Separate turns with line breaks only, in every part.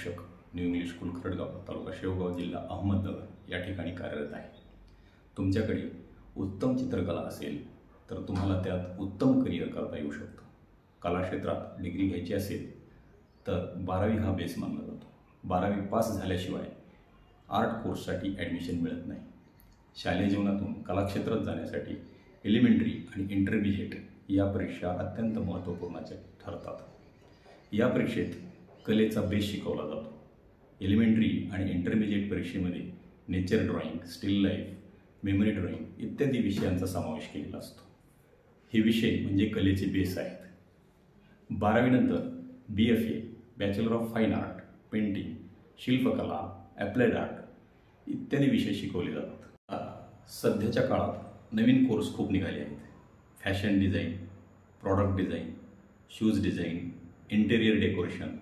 शिक्षक new English school Kharadgaon तालुका शेवगाव जिल्हा अहमदनगर या ठिकाणी कार्यरत आहे। तुमच्याकडे उत्तम चित्रकला असेल तर तुम्हाला त्यात उत्तम करिअर करता येऊ शकतं। कला क्षेत्रात डिग्री घ्यायची असेल तर 12वी हा बेस मानला जातो। 12वी पास झाल्याशिवाय आर्ट कोर्ससाठी ॲडमिशन मिळत नाही। शालेय जीवनातून कला क्षेत्रात जाण्यासाठी एलिमेंटरी आणि इंटरमिजिएट या परीक्षा अत्यंत महत्त्वपूर्ण ठरतात। या परीक्षेत कलेचा बेस शिकवला जातो। एलिमेंटरी आणि इंटरमिजिएट परीक्षेमध्ये nature drawing, still life, memory drawing इत्यादी विषयांचा समावेश केलेला असतो। हे विषय म्हणजे कलेचे बेस आहेत। 12वी नंतर BFA bachelor of fine art, painting, शिल्पकला, ॲप्लाइड आर्ट इत्यादी विषय शिकवले जातात। सध्याच्या काळात नवीन कोर्स खूप निघाले आहेत। Fashion design, product design, shoes design, interior decoration,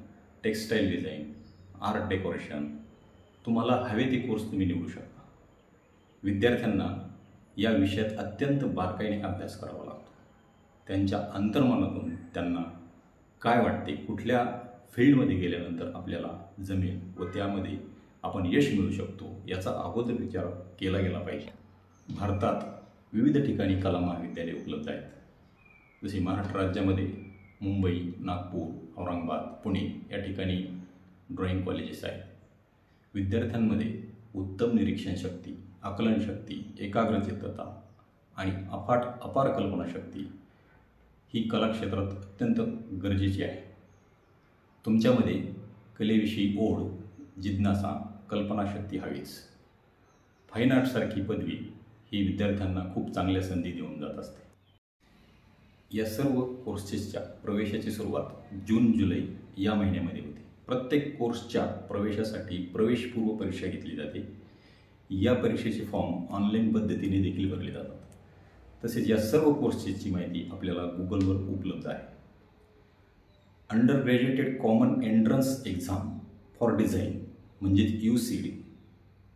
textile design, art decoration, तुम्हाला हवे ते कोर्स तुम्ही निवडू शकता। विद्यार्थ्यांना या विषयात अत्यंत बारकाईने अभ्यास करावा लागतो। त्यांच्या अंतर्मनातून त्यांना काय वाटते, कुठल्या फील्डमध्ये गेल्यानंतर आपल्याला जमेल व त्यामध्ये आपण यश मिळवू शकतो याचा अगोदर विचार केला गेला पाहिजे। भारतात विविध ठिकाणी कला महाविद्यालये उपलब्ध आहेत। जसे महाराष्ट्र राज्यामध्ये मुंबई, नागपूर, औरंगाबाद, पुणे या ठिकाणी ड्रॉइंग कॉलेजेस आहेत। विद्यार्थ्यांमध्ये उत्तम निरीक्षण शक्ती, आकलन शक्ती, एकाग्रचित्तता आणि अपार कल्पनाशक्ती ही कला क्षेत्रात अत्यंत गरजेची आहे। तुमच्यामध्ये कलेविषयी ओढ, जिज्ञासा, कल्पनाशक्ती हवीच। फाईन आर्ट्ससारखी पदवी ही विद्यार्थ्यांना खूप चांगल्या संधी देऊन जात असते। या सर्व कोर्सेसच्या प्रवेशाची सुरुवात जून-जुलै या महिन्यामध्ये होते। प्रत्येक कोर्सच्या प्रवेशासाठी प्रवेशपूर्व परीक्षा घेतली जाते। या परीक्षेचे फॉर्म ऑनलाईन पद्धतीने देखील भरले जातात। तसेच या सर्व कोर्सेसची माहिती आपल्याला गुगलवर उपलब्ध आहे। Under graduated common entrance exam for design म्हणजेच UCD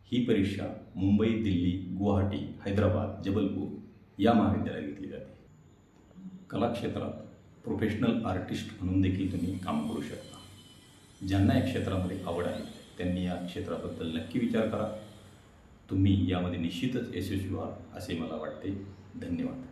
ही परीक्षा मुंबई, दिल्ली, गुवाहाटी, हैदराबाद, जबलपूर या महाविद्यालयात घेतली जाते। कला क्षेत्रात प्रोफेशनल आर्टिस्ट म्हणून देखील तुम्ही काम करू शकता। ज्यांना या क्षेत्रामध्ये आवड आहे त्यांनी या क्षेत्राबद्दल नक्की विचार करा। तुम्ही यामध्ये निश्चितच यशस्वी व्हाल असे मला वाटते। धन्यवाद।